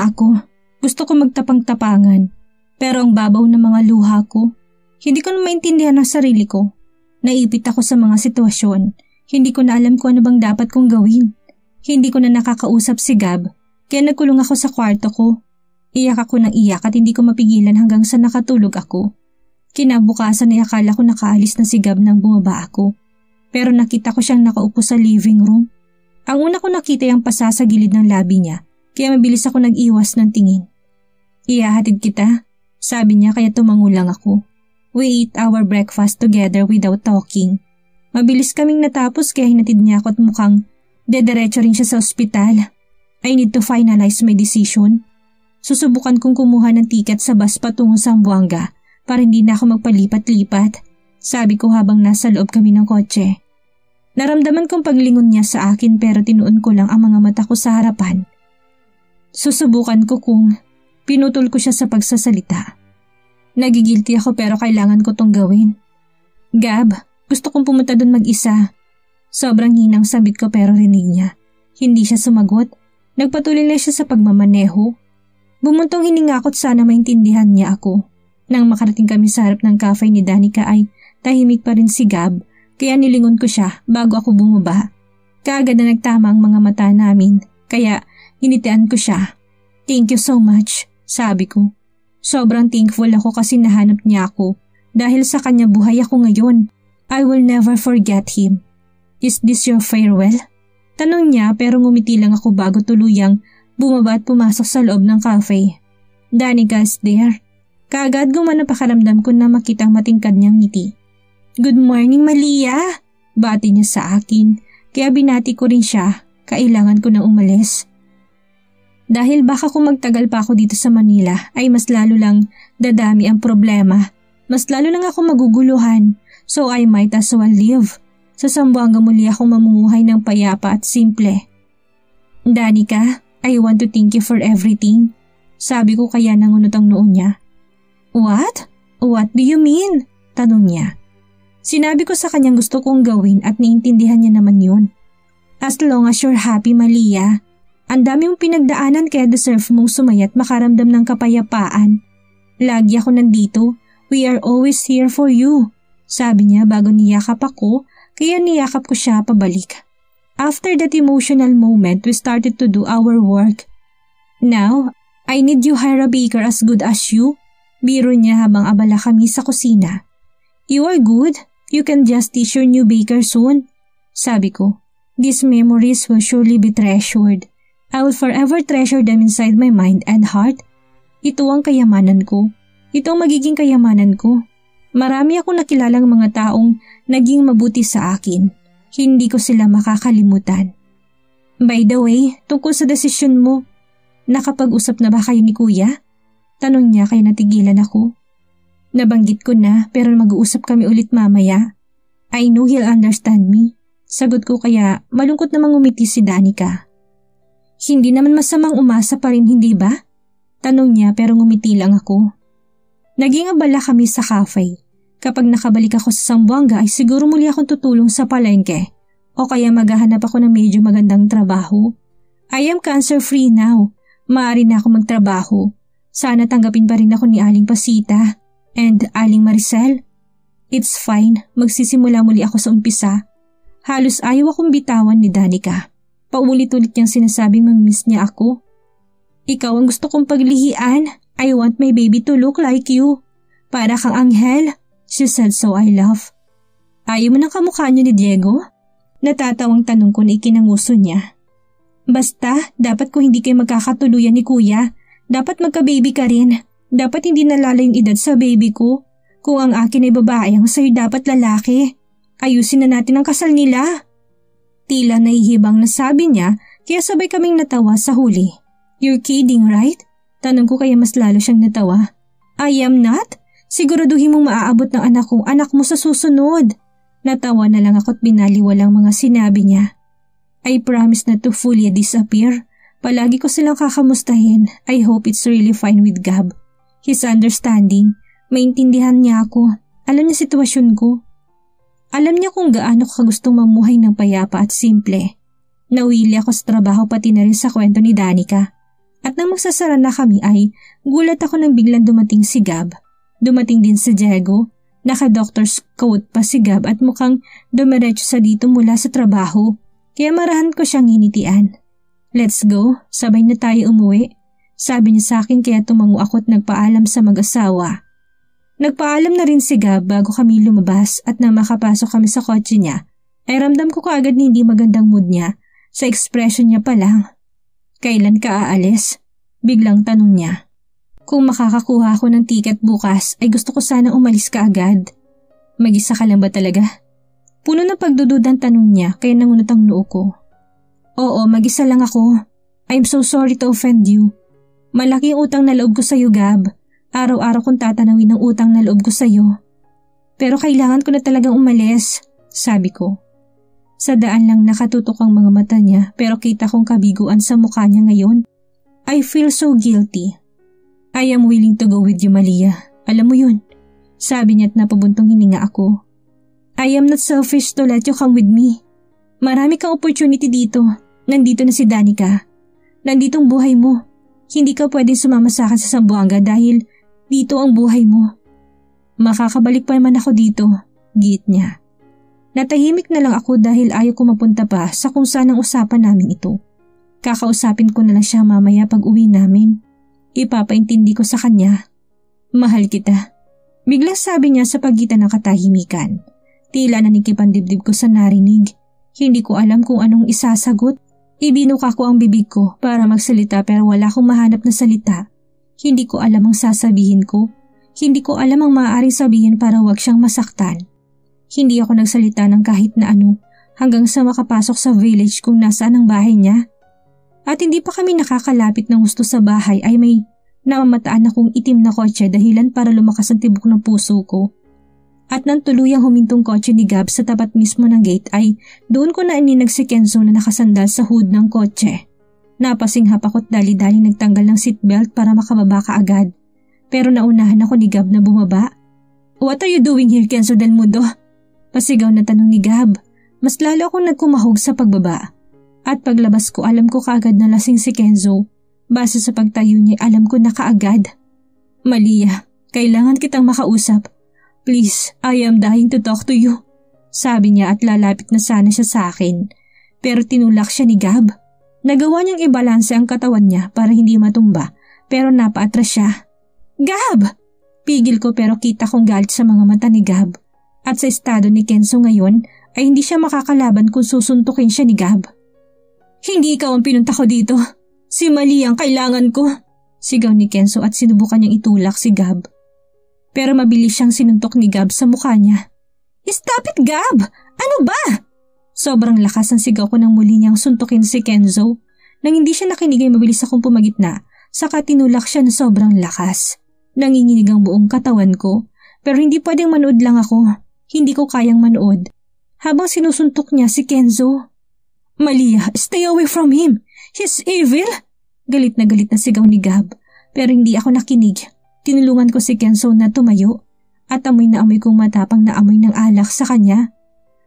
na ako. Gusto ko magtapang-tapangan. Pero ang babaw ng mga luha ko, hindi ko na maintindihan ang sarili ko. Naipit ako sa mga sitwasyon. Hindi ko na alam kung ano bang dapat kong gawin. Hindi ko na nakakausap si Gab, kaya nagkulong ako sa kwarto ko. Iyak ako ng iyak at hindi ko mapigilan hanggang sa nakatulog ako. Kinabukasan ay akala ko nakaalis na si Gab nang bumaba ako. Pero nakita ko siyang nakaupo sa living room. Ang una ko nakita ay ang pasa sa gilid ng labi niya, kaya mabilis ako nag-iwas ng tingin. Ihahatid kita, sabi niya kaya tumangulang ako. We eat our breakfast together without talking. Mabilis kaming natapos kaya hinatid niya ako at mukhang dediretso rin siya sa ospital. I need to finalize my decision. Susubukan kong kumuha ng tiket sa bus patungo sa Zamboanga para hindi na ako magpalipat-lipat, sabi ko habang nasa loob kami ng kotse. Naramdaman kong paglingon niya sa akin pero tinuon ko lang ang mga mata ko sa harapan. Susubukan ko kung pinutol ko siya sa pagsasalita. Nagigilty ako pero kailangan ko tong gawin. Gab, gusto kong pumunta doon mag-isa. Sobrang hinang sabit ko pero rinig niya. Hindi siya sumagot. Nagpatuloy na siya sa pagmamaneho. Bumuntong hininga ko't sana maintindihan niya ako. Nang makarating kami sa harap ng cafe ni Danica ay tahimik pa rin si Gab. Kaya nilingon ko siya bago ako bumaba. Kaagad na nagtama ang mga mata namin, kaya initian ko siya. Thank you so much, sabi ko. Sobrang thankful ako kasi nahanap niya ako. Dahil sa kanya buhay ako ngayon. I will never forget him. Is this your farewell? Tanong niya pero ngumiti lang ako bago tuluyang bumaba at pumasok sa loob ng cafe. Danica is there. Kaagad gumana pakaramdam ko na makitang matingkad niyang ngiti. Good morning, Malia! Bati niya sa akin, kaya binati ko rin siya, kailangan ko na umalis. Dahil baka kung magtagal pa ako dito sa Manila ay mas lalo lang dadami ang problema. Mas lalo lang ako maguguluhan, so I might as well leave. Sa Zamboanga muli akong mamumuhay ng payapa at simple. Danica, I want to thank you for everything. Sabi ko kaya nangunot ang noo niya. What? What do you mean? Tanong niya. Sinabi ko sa kanyang gusto kong gawin at naiintindihan niya naman yun. As long as you're happy, Malia. Ang dami mong pinagdaanan kaya deserve mong sumaya at makaramdam ng kapayapaan. Lagi ako nandito. We are always here for you. Sabi niya bago niyakap ako, kaya niyakap ko siya pabalik. After that emotional moment, we started to do our work. Now, I need you hire a baker as good as you. Biro niya habang abala kami sa kusina. You are good. You can just teach your new baker soon. Sabi ko, these memories will surely be treasured. I will forever treasure them inside my mind and heart. Ito ang kayamanan ko. Ito ang magiging kayamanan ko. Marami akong nakilalang mga taong naging mabuti sa akin. Hindi ko sila makakalimutan. By the way, tungkol sa desisyon mo, nakapag-usap na ba kayo ni Kuya? Tanong niya kaya natigilan ako. Nabanggit ko na pero mag-uusap kami ulit mamaya. I know he'll understand me. Sagot ko kaya malungkot namang umiti si Danica. Hindi naman masamang umasa pa rin, hindi ba? Tanong niya pero ngumiti lang ako. Naging abala kami sa cafe. Kapag nakabalik ako sa Zamboanga ay siguro muli akong tutulong sa palengke o kaya maghahanap ako ng medyo magandang trabaho. I am cancer-free now. Maaari na ako magtrabaho. Sana tanggapin pa rin ako ni Aling Pasita. And Aling Maricel? It's fine, magsisimula muli ako sa umpisa. Halos ayaw akong bitawan ni Danica. Paulit-ulit niyang sinasabing mamimiss niya ako. Ikaw ang gusto kong paglihian. I want my baby to look like you. Para kang anghel. She said so I laugh. Ayaw mo ng kamukha niyo ni Diego? Natatawang tanong ko na ikinanguso niya. Basta, dapat kung hindi kayo magkakatuluyan ni Kuya, dapat magka-baby ka rin. Dapat hindi nalala yung edad sa baby ko. Kung ang akin ay babae, ang sa'yo dapat lalaki. Ayusin na natin ang kasal nila. Tila nahihibang na sabi niya, kaya sabay kaming natawa sa huli. You're kidding, right? Tanong ko kaya mas lalo siyang natawa. I am not? Siguraduhin mong maaabot ng anak mo sa susunod. Natawa na lang ako at binaliwalang mga sinabi niya. I promise not to fully disappear. Palagi ko silang kakamustahin. I hope it's really fine with Gab. He's understanding. Maintindihan niya ako. Alam niya sitwasyon ko. Alam niya kung gaano ko kagustong mamuhay ng payapa at simple. Nawili ako sa trabaho pati na rin sa kwento ni Danica. At nang magsasara na kami ay gulat ako nang biglang dumating si Gab. Dumating din si Diego, naka-doctor's coat pa si Gab at mukhang dumiretso sa dito mula sa trabaho. Kaya marahan ko siyang hinitian. Let's go, sabay na tayo umuwi. Sabi niya sa akin kaya tumango ako at nagpaalam sa mag-asawa. Nagpaalam na rin si Gab bago kami lumabas at nang makapasok kami sa kotse niya ay ramdam ko kaagad na hindi magandang mood niya sa expression niya pa lang. Kailan ka aalis? Biglang tanong niya. Kung makakakuha ako ng tiket bukas ay gusto ko sana umalis ka agad. Mag-isa ka lang ba talaga? Puno ng pagdududang tanong niya kaya nangunot ang noo ko. Oo, mag-isa lang ako. I'm so sorry to offend you. Malaki ang utang na loob ko sa iyo, Gab. Araw-araw kong tatanawin ang utang na loob ko sa iyo. Pero kailangan ko na talagang umalis, sabi ko. Sa daan lang nakatutok ang mga mata niya pero kita kong kabiguan sa mukha niya ngayon. I feel so guilty. I am willing to go with you, Malia. Alam mo yun. Sabi niya at napabuntong hininga ako. I am not selfish to let you come with me. Marami kang opportunity dito. Nandito na si Danica. Nandito ang buhay mo. Hindi ka pwedeng sumama sa akin sa Zamboanga dahil dito ang buhay mo. Makakabalik pa naman ako dito, giit niya. Natahimik na lang ako dahil ayaw ko mapunta pa sa kung saan ang usapan namin ito. Kakausapin ko na lang siya mamaya pag uwi namin. Ipapaintindi ko sa kanya. Mahal kita. Biglang sabi niya sa pagitan ng katahimikan. Tila nanikip ang dibdib ko sa narinig. Hindi ko alam kung anong isasagot. Ibinuka ko ang bibig ko para magsalita pero wala akong mahanap na salita. Hindi ko alam ang sasabihin ko. Hindi ko alam ang maaaring sabihin para wag siyang masaktan. Hindi ako nagsalita ng kahit na ano hanggang sa makapasok sa village kung nasaan ang bahay niya. At hindi pa kami nakakalapit ng gusto sa bahay ay may namamataan akong itim na kotse dahilan para lumakas ang tibok ng puso ko. At nang tuluyang humintong kotse ni Gab sa tapat mismo ng gate ay doon ko na ininag si Kenzo na nakasandal sa hood ng kotse. Napasinghap ako at dali-dali nagtanggal ng seatbelt para makababa ka agad. Pero naunahan ako ni Gab na bumaba. What are you doing here, Kenzo del Mundo? Pasigaw na tanong ni Gab. Mas lalo akong nagkumahog sa pagbaba. At paglabas ko alam ko kaagad na lasing si Kenzo. Base sa pagtayo niya alam ko na kaagad. Malia, kailangan kitang makausap. Please, I am dying to talk to you. Sabi niya at lalapit na sana siya sa akin. Pero tinulak siya ni Gab. Nagawa niyang ibalanse ang katawan niya para hindi matumba pero napaatras siya. Gab! Pigil ko pero kita kong galit sa mga mata ni Gab. At sa estado ni Kenzo ngayon ay hindi siya makakalaban kung susuntukin siya ni Gab. Hindi ikaw ang pinunta ko dito. Si Malia ang kailangan ko. Sigaw ni Kenzo at sinubukan niyang itulak si Gab. Pero mabilis siyang sinuntok ni Gab sa mukha niya. Stop it, Gab! Ano ba? Sobrang lakas ang sigaw ko nang muli niyang suntukin si Kenzo. Nang hindi siya nakinig ay mabilis akong pumagitna, saka tinulak siya na sobrang lakas. Nanginginig ang buong katawan ko, pero hindi pwedeng manood lang ako. Hindi ko kayang manood. Habang sinusuntok niya si Kenzo. Malia, stay away from him. He's evil. Galit na sigaw ni Gab, pero hindi ako nakinig. Tinulungan ko si Kenzo na tumayo at amoy na amoy kong matapang na amoy ng alak sa kanya.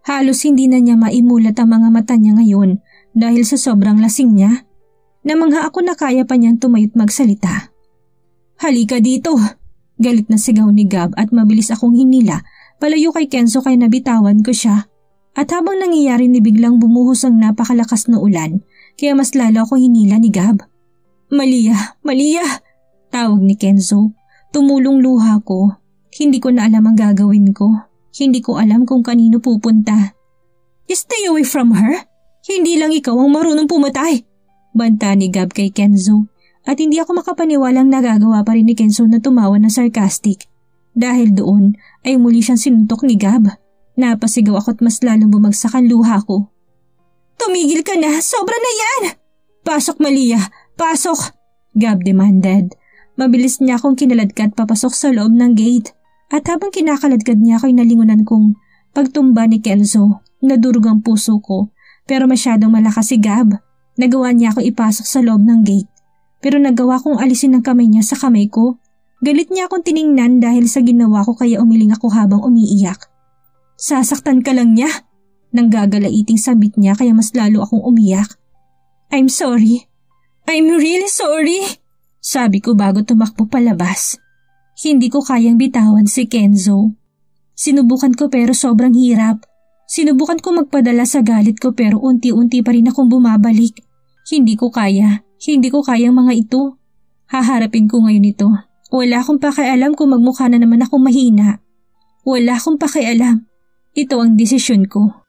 Halos hindi na niya maimulat ang mga mata niya ngayon dahil sa sobrang lasing niya. Namangha ako na kaya pa niyang tumayo't magsalita. Halika dito! Galit na sigaw ni Gab at mabilis akong hinila palayo kay Kenzo kaya nabitawan ko siya. At habang nangyayari ni biglang bumuhos ang napakalakas na ulan kaya mas lalo ako hinila ni Gab. Malia! Malia! Tawag ni Kenzo. Tumulong luha ko. Hindi ko na alam ang gagawin ko. Hindi ko alam kung kanino pupunta. Stay away from her? Hindi lang ikaw ang marunong pumatay. Banta ni Gab kay Kenzo. At hindi ako makapaniwalang nagagawa pa rin ni Kenzo na tumawa na sarcastic. Dahil doon ay muli siyang sinuntok ni Gab. Napasigaw ako at mas lalong bumagsak ang luha ko. Tumigil ka na! Sobra na yan! Pasok, Malia! Pasok! Gab demanded. Mabilis niya akong kinaladkad papasok sa loob ng gate. At habang kinakaladkad niya ako'y nalingunan kong pagtumba ni Kenzo. Nadurog ang puso ko. Pero masyadong malakas si Gab. Nagawa niya akong ipasok sa loob ng gate. Pero nagawa kong alisin ang kamay niya sa kamay ko. Galit niya akong tiningnan dahil sa ginawa ko kaya umiling ako habang umiiyak. Sasaktan ka lang niya. Nang gagalaiting sabit niya kaya mas lalo akong umiyak. I'm sorry. I'm really sorry, sabi ko bago tumakbo palabas. Hindi ko kayang bitawan si Kenzo. Sinubukan ko pero sobrang hirap. Sinubukan ko magpadala sa galit ko pero unti-unti pa rin akong bumabalik. Hindi ko kayang mga ito. Haharapin ko ngayon ito. Wala akong pakialam kung magmukha na naman akong mahina. Wala akong pakialam. Ito ang desisyon ko.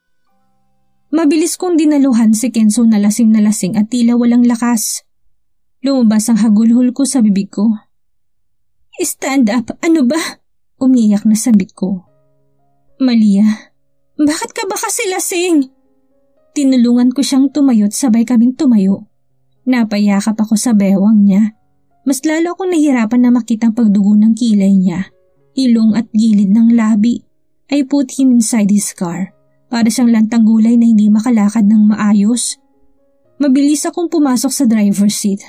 Mabilis kong dinaluhan si Kenzo na lasing at tila walang lakas. Lumabas ang hagulhol ko sa bibig ko. Stand up, ano ba? Umiyak na sabit ko. Malia, bakit ka ba kasi lasing? Tinulungan ko siyang tumayo't sabay kaming tumayo. Napayakap ako sa bewang niya. Mas lalo akong nahirapan na makita ang pagdugo ng kilay niya. Ilong at gilid ng labi. I put him inside his car. Para siyang lantang gulay na hindi makalakad ng maayos. Mabilis akong pumasok sa driver's seat.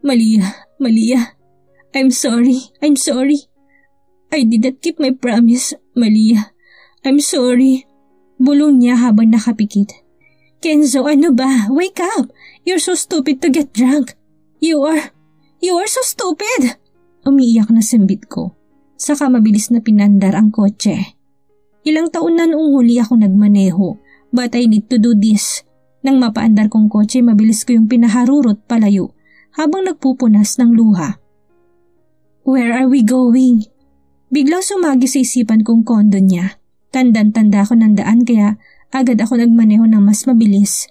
Malia, I'm sorry. I did not keep my promise, Malia. I'm sorry. Bulong niya habang nakapikit. Kenzo, ano ba? Wake up! You're so stupid to get drunk. You are so stupid! Umiiyak na simbit ko. Saka mabilis na pinandar ang kotse. Ilang taon na noong huli ako nagmaneho, but I need to do this. Nang mapaandar kong kotse, mabilis ko yung pinaharurot palayo habang nagpupunas ng luha. Where are we going? Biglang sumagi sa isipan kong kondo niya. Tandang-tanda ko ng daan kaya agad ako nagmaneho ng mas mabilis.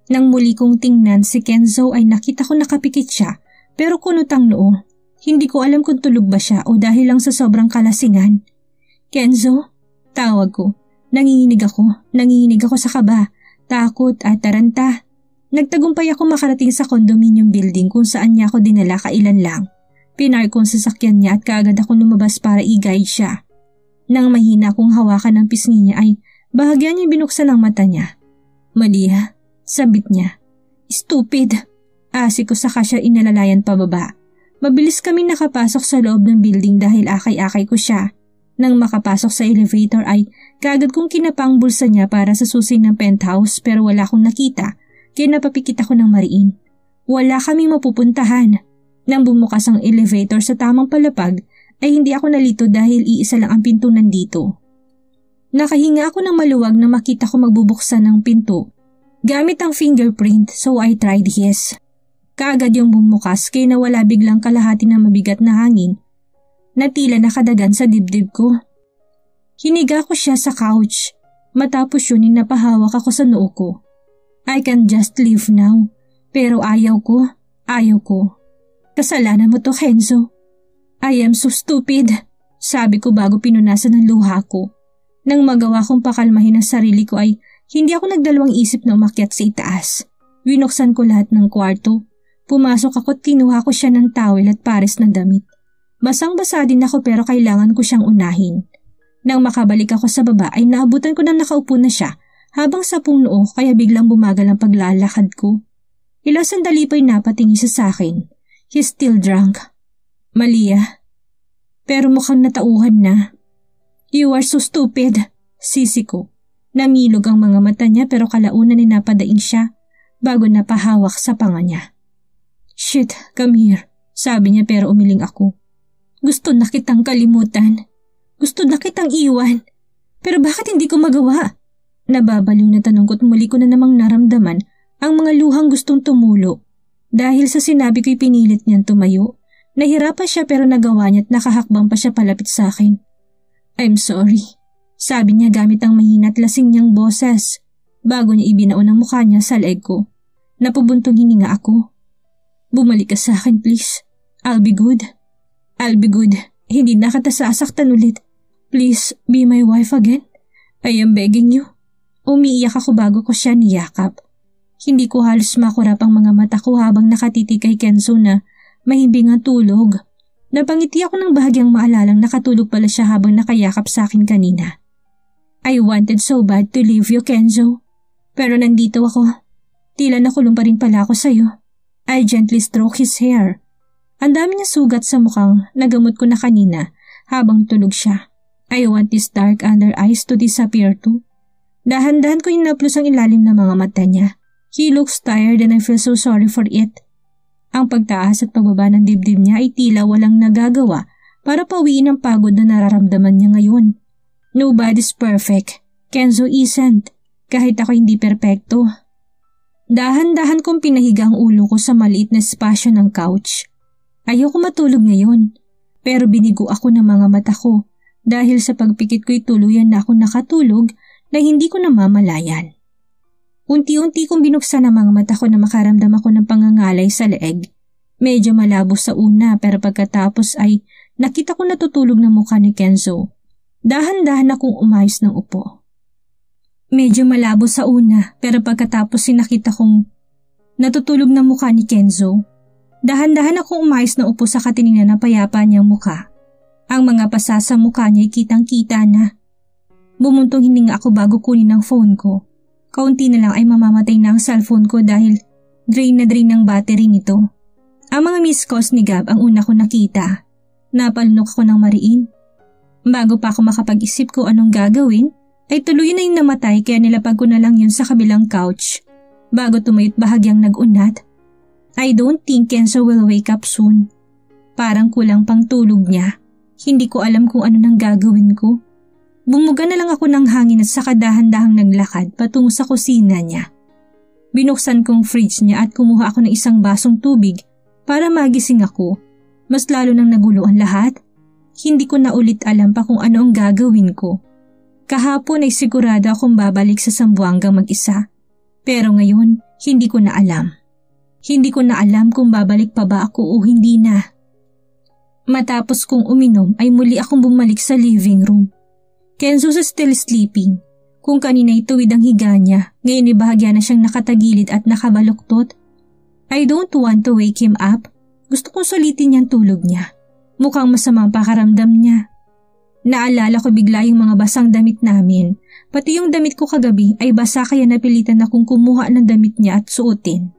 Nang muli kong tingnan si Kenzo ay nakita ko nakapikit siya pero kunot ang noo. Hindi ko alam kung tulog ba siya o dahil lang sa sobrang kalasingan. Kenzo? Tawag ko. Nanginginig ako sa kaba, takot at taranta. Nagtagumpay ako makarating sa condominium building kung saan niya ako dinala kailan lang. Pinark kong sasakyan niya at kaagad ako lumabas para i-guide siya. Nang mahina kong hawakan ng pisngi niya ay bahagya niya binuksan ang mata niya. Malia, sabit niya. Stupid! Asik ko saka siya inalalayan pababa. Mabilis kami nakapasok sa loob ng building dahil akay-akay ko siya. Nang makapasok sa elevator ay kaagad kong kinapang bulsa niya para sa susi ng penthouse pero wala akong nakita. Kaya napapikit ako ng mariin. Wala kaming mapupuntahan. Nang bumukas ang elevator sa tamang palapag ay hindi ako nalito dahil iisa lang ang pinto nandito. Nakahinga ako ng maluwag na makita ko magbubuksan ng pinto. Gamit ang fingerprint so I tried his. Kaagad yung bumukas kaya nawala biglang kalahati ng mabigat na hangin na tila nakadagan sa dibdib ko. Hiniga ko siya sa couch. Matapos yun napahawak ako sa noo ko. I can just leave now. Pero ayaw ko. Kasalanan mo to, Kenzo. I am so stupid. Sabi ko bago pinunasan ng luha ko. Nang magawa kong pakalmahin ang sarili ko ay hindi ako nagdalawang isip na umakyat sa itaas. Winuksan ko lahat ng kwarto. Pumasok ako at kinuha ko siya ng towel at pares na damit. Basang-basa din ako pero kailangan ko siyang unahin. Nang makabalik ako sa baba ay naabutan ko na nakaupo na siya habang sapong noo kaya biglang bumagal ang paglalakad ko. Ilang sandali pa'y napatingin siya sa akin. He's still drunk. Malia. Pero mukhang natauhan na. You are so stupid. Sisi ko. Namilog ang mga mata niya pero kalaunan ay napadaing siya bago napahawak sa panga niya. Shit, come here. Sabi niya pero umiling ako. Gusto na kitang kalimutan. Gusto na kitang iwan. Pero bakit hindi ko magawa? Nababaliw na tanong ko't muli ko na namang naramdaman ang mga luhang gustong tumulo. Dahil sa sinabi ko'y pinilit niyang tumayo. Nahirapan siya pero nagawa niya at nakahakbang pa siya palapit sa akin. I'm sorry. Sabi niya gamit ang mahina at lasing niyang boses. Bago niya ibinaon ang mukha niya sa leeg ko. Napubuntong hininga ako. Bumalik ka sa akin please. I'll be good. Hindi na kita sasaktan ulit. Please be my wife again. I am begging you. Umiiyak ako bago ko siya niyakap. Hindi ko halos makurap ang mga mata ko habang nakatitig kay Kenzo na mahimbing ang tulog. Napangiti ako ng bahagyang maalalang nakatulog pala siya habang nakayakap sa akin kanina. I wanted so bad to leave you, Kenzo. Pero nandito ako. Tila nakulong pa rin pala ako sa'yo. I gently stroke his hair. Ang dami niya sugat sa mukhang nagamot ko na kanina habang tulog siya. I want these dark under eyes to disappear too. Dahan-dahan ko inaplos ang ilalim ng mga mata niya. He looks tired and I feel so sorry for it. Ang pagtaas at pagbaba ng dibdib niya ay tila walang nagagawa para pawiin ang pagod na nararamdaman niya ngayon. Nobody's perfect. Kenzo isn't. Kahit ako hindi perpekto. Dahan-dahan kong pinahiga ang ulo ko sa maliit na espasyo ng couch. Ayoko matulog ngayon. Pero binigo ako ng mga mata ko dahil sa pagpikit ko'y tuluyan na ako nakatulog na hindi ko namamalayan. Unti-unti kong binuksan ang mga mata ko na makaramdam ako ng pangangalay sa leeg. Medyo malabo sa una pero pagkatapos ay nakita ko natutulog na mukha ni Kenzo. Dahan-dahan akong umayos ng upo. Medyo malabo sa una pero pagkatapos ay nakita kong natutulog na mukha ni Kenzo. Dahan-dahan akong umayos ng upo sa katiningnan na payapa niyang mukha. Ang mga pasa sa mukha niya ay kitang-kita na. Bumuntong hininga ako bago kunin ang phone ko. Kaunti na lang ay mamamatay na ang cellphone ko dahil drain na drain ng battery nito. Ang mga missed calls ni Gab ang una ko nakita. Napalunok ako ng mariin. Bago pa ako makapag-isip ko anong gagawin, ay tuloy na yung namatay kaya nilapag ko na lang yun sa kabilang couch. Bago tumayot bahagyang nag-unat. I don't think Kenzo will wake up soon. Parang kulang pang tulog niya. Hindi ko alam kung ano nang gagawin ko. Bumuga na lang ako ng hangin at saka dahan-dahang naglakad patungo sa kusina niya. Binuksan kong fridge niya at kumuha ako ng isang basong tubig para magising ako. Mas lalo nang nagulo ang lahat. Hindi ko na ulit alam pa kung ano ang gagawin ko. Kahapon ay sigurado akong babalik sa Zamboanga mag-isa. Pero ngayon, hindi ko na alam. Hindi ko na alam kung babalik pa ba ako o hindi na. Matapos kong uminom ay muli akong bumalik sa living room. Kenzo is still sleeping. Kung kanina ituwid ang higa niya, ngayon ay bahagya na siyang nakatagilid at nakabaluktot. I don't want to wake him up. Gusto kong sulitin niyang tulog niya. Mukhang masamang pakaramdam niya. Naalala ko bigla yung mga basang damit namin. Pati yung damit ko kagabi ay basa kaya napilitan akong kumuha ng damit niya at suotin.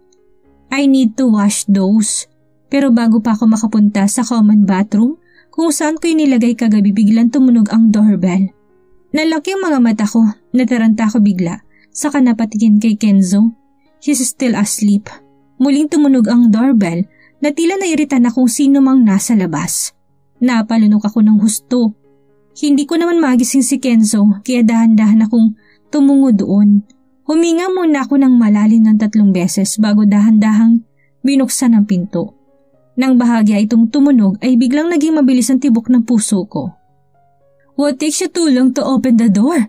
I need to wash those. Pero bago pa ako makapunta sa common bathroom, kung saan ko inilagay kagabi biglang tumunog ang doorbell. Nalaki ang mga mata ko, nataranta ako bigla, saka napatingin kay Kenzo. He's still asleep. Muling tumunog ang doorbell na tila nairita na kung sino mang nasa labas. Napalunok ako ng husto. Hindi ko naman magising si Kenzo kaya dahan-dahan akong tumungo doon. Huminga muna ako ng malalim ng 3 beses bago dahan-dahang binuksan ang pinto. Nang bahagya itong tumunog ay biglang naging mabilis ang tibok ng puso ko. What takes you too long to open the door?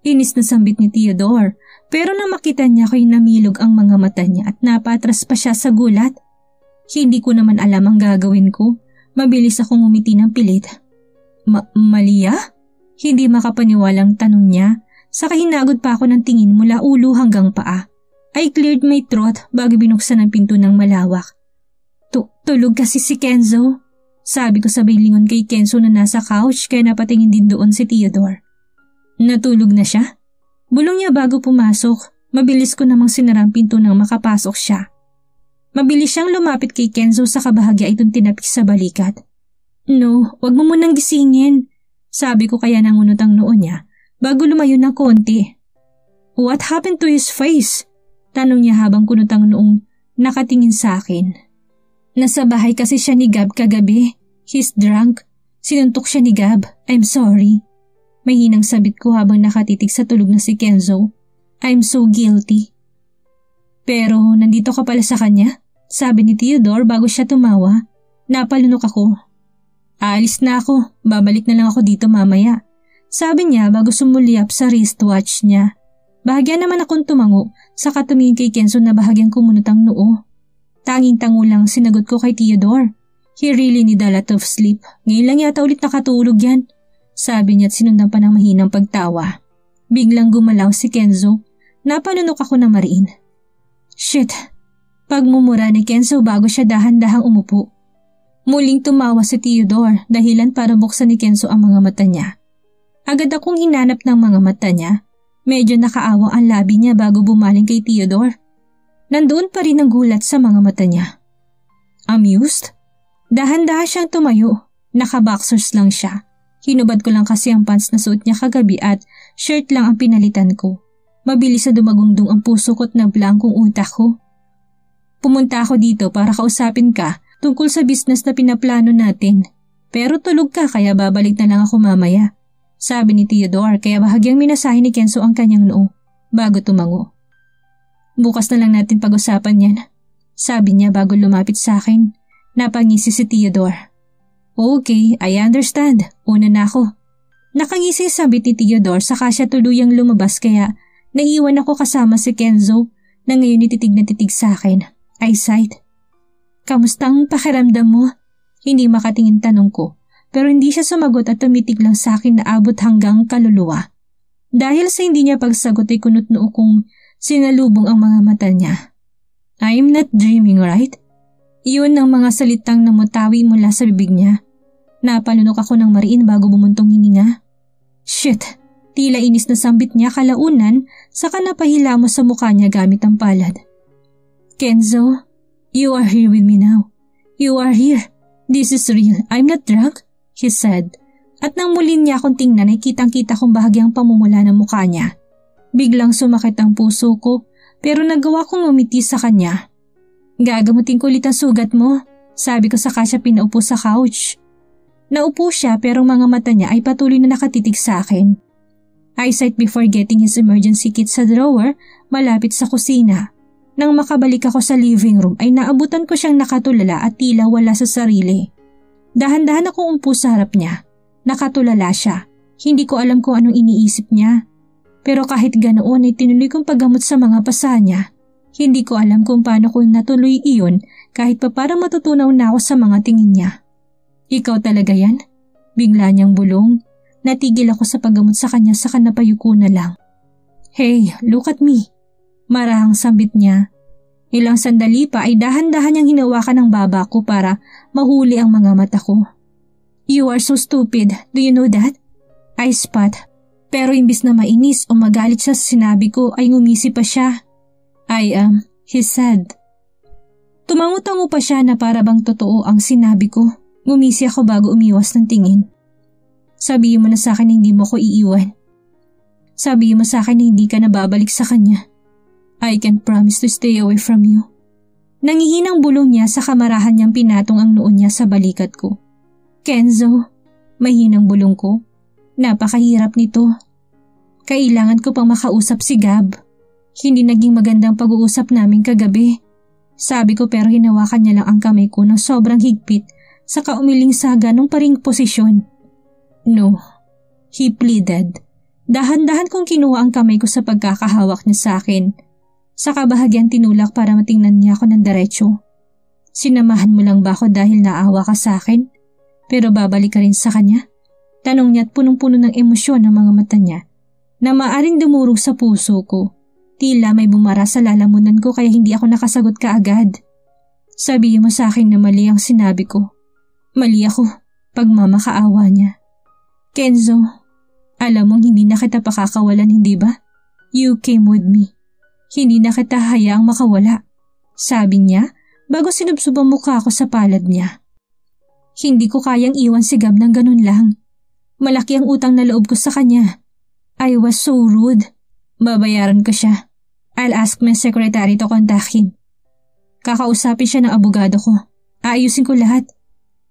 Inis na sambit ni Theodore, pero nang makita niya ko'y namilog ang mga mata niya at napatras pa siya sa gulat. Hindi ko naman alam ang gagawin ko. Mabilis akong umiti ng pilit. Malia? Hindi makapaniwalang tanong niya, saka hinagod pa ako ng tingin mula ulo hanggang paa. I cleared my throat bago binuksan ang pinto ng malawak. Tulog kasi si Kenzo. Sabi ko sabay lingon kay Kenzo na nasa couch kaya napatingin din doon si Theodore. Natulog na siya? Bulong niya bago pumasok. Mabilis ko namang sinara ang pinto nang makapasok siya. Mabilis siyang lumapit kay Kenzo sa kabahagya itong tinapik sa balikat. No, wag mo munang gisingin. Sabi ko kaya nangunot ang noo niya bago lumayo ng konti. What happened to his face? Tanong niya habang kunot ang noong nakatingin sa akin. Nasa bahay kasi siya ni Gab kagabi. He's drunk. Sinuntok siya ni Gab. I'm sorry. Mahinang sabit ko habang nakatitig sa tulog na si Kenzo. I'm so guilty. Pero nandito ka pala sa kanya? Sabi ni Theodore bago siya tumawa. Napalunok ako. Aalis na ako. Babalik na lang ako dito mamaya. Sabi niya bago sumulyap sa wristwatch niya. Bahagya naman akong tumango saka tumingin kay Kenzo na bahagyang kumunot ang noo. Tanging-tango lang sinagot ko kay Theodore. He really need a lot of sleep. Ngayon lang yata ulit nakatulog yan. Sabi niya at sinundan pa ng mahinang pagtawa. Biglang gumalaw si Kenzo. Napalunok ako na mariin. Shit! Pagmumura ni Kenzo bago siya dahan-dahang umupo. Muling tumawa si Theodore dahilan para buksan ni Kenzo ang mga mata niya. Agad akong hinanap ng mga mata niya. Medyo nakaawang ang labi niya bago bumaling kay Theodore. Nandoon pa rin ang gulat sa mga mata niya. Amused? Dahan-dahan siyang tumayo. Naka-boxers lang siya. Hinubad ko lang kasi ang pants na suot niya kagabi at shirt lang ang pinalitan ko. Mabilis na dumagundong ang puso ko at nablangkong utak ko. Pumunta ako dito para kausapin ka tungkol sa business na pinaplano natin. Pero tulog ka kaya babalik na lang ako mamaya. Sabi ni Theodore kaya bahagyang minasahe ni Kenzo ang kanyang noo bago tumango. Bukas na lang natin pag-usapan yan. Sabi niya bago lumapit sa akin. Napangisi si Theodore. Okay, I understand. Una na ako. Nakangisi sabi ni Theodore saka siya tuluyang lumabas kaya naiwan ako kasama si Kenzo na ngayon ititig na titig sa akin. Eyesight. Kamusta ang pakiramdam mo? Hindi makatingin tanong ko pero hindi siya sumagot at tumitig lang sa akin na abot hanggang kaluluwa. Dahil sa hindi niya pagsagot ay kunot noo kong sinalubong ang mga mata niya. I'm not dreaming, right? Iyon ang mga salitang namutawi mula sa bibig niya. Napalunok ako ng mariin bago bumuntong hininga. Shit! Tila inis na sambit niya kalaunan saka napahila mo sa mukha niya gamit ang palad. Kenzo, you are here with me now. You are here. This is real. I'm not drunk, he said. At nang muli niya akong tingnan ay kitang-kita kong bahagyang pamumula ng mukha niya. Biglang sumakit ang puso ko pero nagawa kong umiti sa kanya. Gagamutin ko ulit ang sugat mo, sabi ko saka siya pinaupo sa couch. Naupo siya pero mga mata niya ay patuloy na nakatitig sa akin. Eyesight before getting his emergency kit sa drawer malapit sa kusina. Nang makabalik ako sa living room ay naabutan ko siyang nakatulala at tila wala sa sarili. Dahan-dahan akong umpo sa harap niya. Nakatulala siya. Hindi ko alam kung anong iniisip niya. Pero kahit ganoon ay tinuloy kong paggamot sa mga pasa niya. Hindi ko alam kung paano ko natuloy iyon kahit pa parang matutunaw na ako sa mga tingin niya. Ikaw talaga yan? Bigla niyang bulong. Natigil ako sa paggamot sa kanya saka napayuko na lang. Hey, look at me. Marahang sambit niya. Ilang sandali pa ay dahan-dahan niyang hinawakan ang baba ko para mahuli ang mga mata ko. You are so stupid, do you know that? I spat. Pero imbis na mainis o magalit siya sa sinabi ko ay ngumisi pa siya. I am, he said. Tumango-tango pa siya na para bang totoo ang sinabi ko. Ngumisi ako bago umiwas ng tingin. Sabihin mo na sa akin na hindi mo ko iiwan. Sabihin mo sa akin na hindi ka na babalik sa kanya. I can't promise to stay away from you. Nangihinang bulong niya sa kamarahan niyang pinatong ang noo niya sa balikat ko. Kenzo, mahinang bulong ko. Napakahirap nito. Kailangan ko pang makausap si Gab. Hindi naging magandang pag-uusap namin kagabi. Sabi ko pero hinawakan niya lang ang kamay ko ng sobrang higpit saka umiling sa ganong paring posisyon. No, he pleaded. Dahan-dahan kong kinuha ang kamay ko sa pagkakahawak niya sa akin. Saka bahagyan tinulak para matingnan niya ako ng diretso. Sinamahan mo lang ba ako dahil naawa ka sa akin? Pero babalik ka rin sa kanya? Tanong niya at punong-puno ng emosyon ng mga mata niya na maaring dumurog sa puso ko. Tila may bumara sa lalamunan ko kaya hindi ako nakasagot kaagad. Sabihin mo sa akin na mali ang sinabi ko. Mali ako, pagmamakaawa niya. Kenzo, alam mong hindi na kita pakakawalan, hindi ba? You came with me. Hindi na kita hayaang makawala. Sabi niya bago sinubsob ang mukha ko sa palad niya. Hindi ko kayang iwan si Gab ng ganun lang. Malaki ang utang na loob ko sa kanya. I was so rude. Babayaran ko siya. I'll ask my secretary to contact him. Kakausapin siya ng abogado ko. Aayusin ko lahat.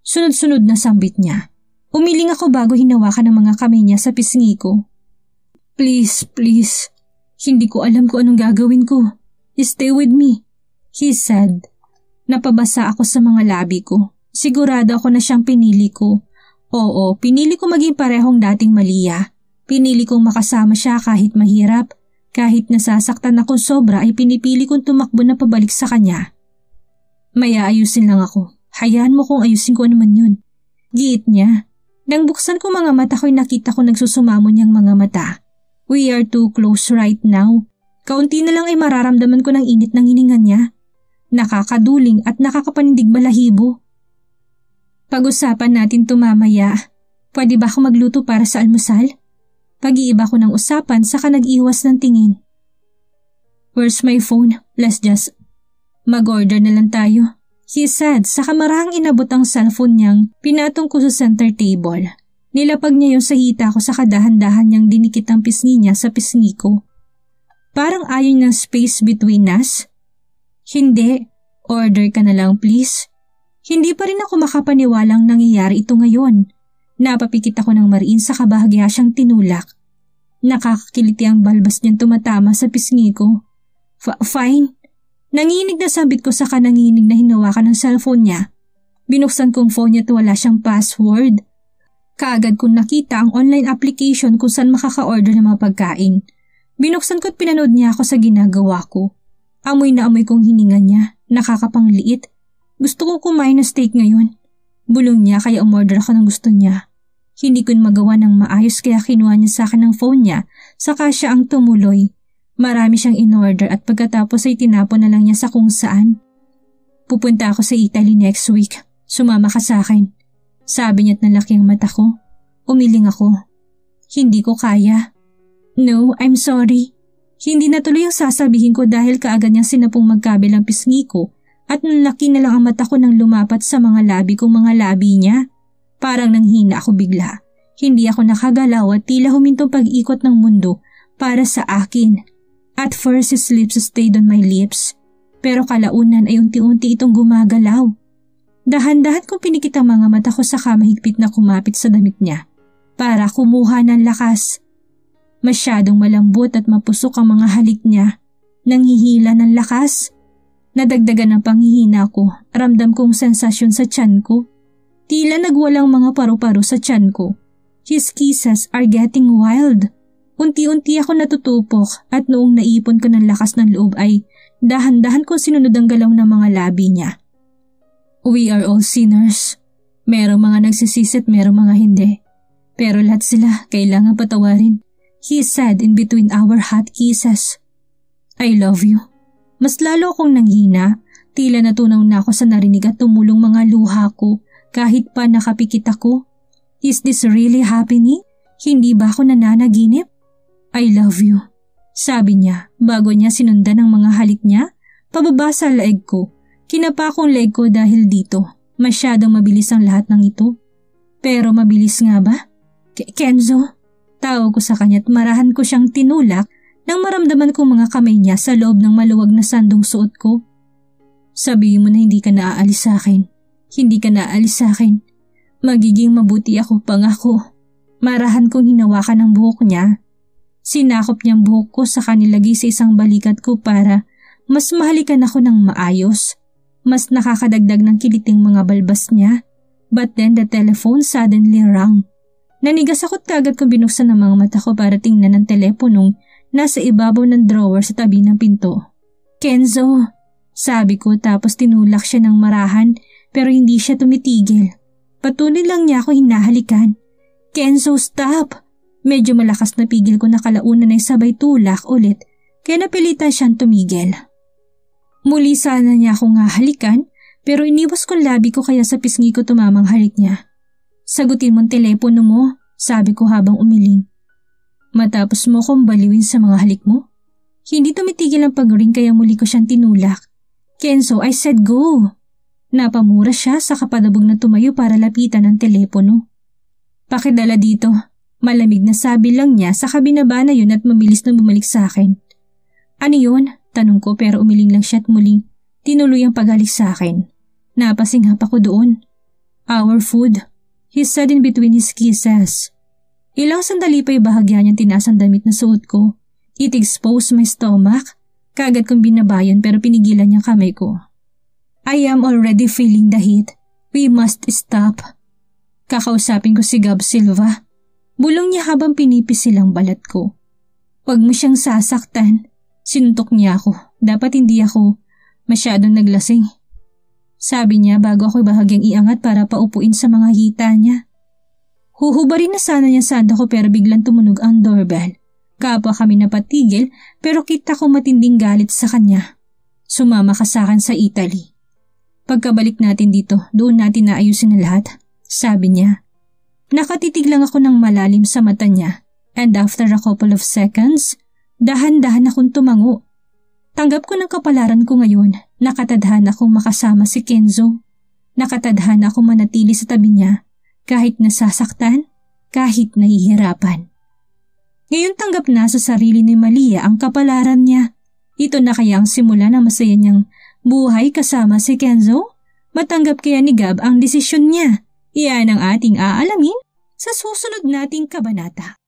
Sunod-sunod na sambit niya. Umiling ako bago hinawakan ang mga kamay niya sa pisngi ko. Please, please. Hindi ko alam kung anong gagawin ko. Stay with me, he said. Napabasa ako sa mga labi ko. Sigurado ako na siyang pinili ko. Oo, pinili ko maging parehong dating Malia. Pinili kong makasama siya kahit mahirap. Kahit nasasaktan ako sobra ay pinipili kong tumakbo na pabalik sa kanya. May aayusin lang ako. Hayaan mo kung ayusin ko naman yun. Giit niya. Nang buksan ko mga mata ko'y nakita ko nagsusumamo niyang mga mata. We are too close right now. Kaunti na lang ay mararamdaman ko ng init ng hininga niya. Nakakaduling at nakakapanindig balahibo. Pag-usapan natin to mamaya. Pwede ba ako magluto para sa almusal? Pag-iiba ko ng usapan saka nag-iwas ng tingin. Where's my phone? Let's just mag-order na lang tayo. He said saka marahang inabot ang cellphone niyang pinatong ko sa center table. Nilapag niya yung sa hita ko saka dahan-dahan niyang dinikit ang pisngi niya sa pisngi ko. Parang ayaw ng space between us. Hindi. Order ka na lang please. Hindi pa rin ako makapaniwalang nangyayari ito ngayon. Napapikit ako ng mariin sa kabahagya siyang tinulak. Nakakakiliti ang balbas niyang tumatama sa pisngi ko. Fine. Nanginig na sabit ko sa kananginig na hinawakan ng cellphone niya. Binuksan kong phone niya at wala siyang password. Kaagad kong nakita ang online application kung saan makaka-order ng mga pagkain. Binuksan ko at pinanood niya ako sa ginagawa ko. Amoy na amoy kong hininga niya, nakakapangliit. Gusto kong kumain ng steak ngayon. Bulong niya kaya umorder ako ng gusto niya. Hindi ko magawa ng maayos kaya kinuha niya sa akin ang phone niya, saka siya ang tumuloy. Marami siyang in-order at pagkatapos ay tinapon na lang niya sa kung saan. Pupunta ako sa Italy next week. Sumama ka sa akin. Sabi niya at nalaki ang mata ko. Umiling ako. Hindi ko kaya. No, I'm sorry. Hindi natuloy ang sasabihin ko dahil kaagad niyang sinapong magkabilang pisngi ko at nalaki na lang ang mata ko nang lumapat sa mga labi kong mga labi niya. Parang nanghina ako bigla. Hindi ako nakagalaw at tila humintong pag-ikot ng mundo para sa akin. At first his lips stayed on my lips. Pero kalaunan ay unti-unti itong gumagalaw. Dahan-dahan kong pinikit ang mga mata ko saka mahigpit na kumapit sa damit niya para kumuha ng lakas. Masyadong malambot at mapusok ang mga halik niya. Nanghihila ng lakas. Nadagdagan ng panghihina ko, ramdam kong sensasyon sa tiyan ko. Tila nagwalang mga paru-paro sa tiyan ko. His kisses are getting wild. Unti-unti ako natutupok at noong naipon ko ng lakas ng loob ay dahan-dahan kong sinunod ang galaw ng mga labi niya. We are all sinners. Merong mga nagsisisi at merong mga hindi. Pero lahat sila kailangan patawarin. He said in between our hot kisses. I love you. Mas lalo akong nanghina, tila natunaw na ako sa narinig at tumulong mga luha ko kahit pa nakapikit ako. Is this really happening? Hindi ba ako nananaginip? I love you. Sabi niya bago niya sinundan ang mga halik niya pababa sa leeg ko. Kinapa akong leg ko dahil dito. Masyadong mabilis ang lahat ng ito. Pero mabilis nga ba? Kenzo? Tawag ko sa kanya at marahan ko siyang tinulak nang maramdaman kong mga kamay niya sa loob ng maluwag na sandong suot ko. Sabihin mo na hindi ka naaalis sa akin. Hindi ka naaalis sa akin. Magiging mabuti ako, pangako. Marahan kong hinawakan ang buhok niya. Sinakop niyang buhok ko saka nilagay sa isang balikat ko para mas mahalikan ako ng maayos. Mas nakakadagdag ng kiliting mga balbas niya. But then the telephone suddenly rang. Nanigas ako't kagad kong binuksan ang mga mata ko para tingnan ang teleponong nasa ibabaw ng drawer sa tabi ng pinto. Kenzo, sabi ko tapos tinulak siya ng marahan pero hindi siya tumitigil. Patuloy lang niya ako hinahalikan. Kenzo, stop! Medyo malakas na pigil ko na kalaunan ay sabay tulak ulit kaya napilitan siyang tumigil. Muli sana niya akong hahalikan pero iniwas kong labi ko kaya sa pisngi ko tumamang halik niya. Sagutin mong telepono mo, sabi ko habang umiling. Matapos mo kong baliwin sa mga halik mo? Hindi tumitigil ang pag-ring kaya muli ko siyang tinulak. Kenzo, I said go. Napamura siya sa kapadabog na tumayo para lapitan ang telepono. Pakidala dito. Malamig na sabi lang niya sa kabinaba na yun at mabilis na bumalik sa akin. Ano yun? Tanong ko pero umiling lang siya at muling tinuloy ang paghalik sa akin. Napasinghap ako doon. Our food. He said in between his kisses. Ilang sandali pa bahagya niyang tinaas ang damit na suot ko. It exposed my stomach. Kaagad kong binabayon pero pinigilan niyang kamay ko. I am already feeling the heat. We must stop. Kakausapin ko si Gab Silva. Bulong niya habang pinipis silang balat ko. Huwag mo siyang sasaktan. Sinuntok niya ako. Dapat hindi ako masyadong naglasing. Sabi niya bago ako bahagyang iangat para paupuin sa mga hita niya. Huhubarin na sana niya sanda ko pero biglang tumunog ang doorbell. Kapwa kami napatigil pero kita ko matinding galit sa kanya. Sumama ka sa akin sa Italy. Pagkabalik natin dito, doon natin naayusin na lahat, sabi niya. Nakatitig lang ako ng malalim sa mata niya and after a couple of seconds, dahan-dahan akong tumango. Tanggap ko ng kapalaran ko ngayon, nakatadhana akong makasama si Kenzo. Nakatadhana akong manatili sa tabi niya, kahit nasasaktan, kahit nahihirapan. Ngayon tanggap na sa sarili ni Malia ang kapalaran niya. Ito na kaya ang simula na masaya niyang Buhay kasama si Kenzo? Matanggap kaya ni Gab ang desisyon niya? Iyan ang ating aalamin sa susunod nating kabanata.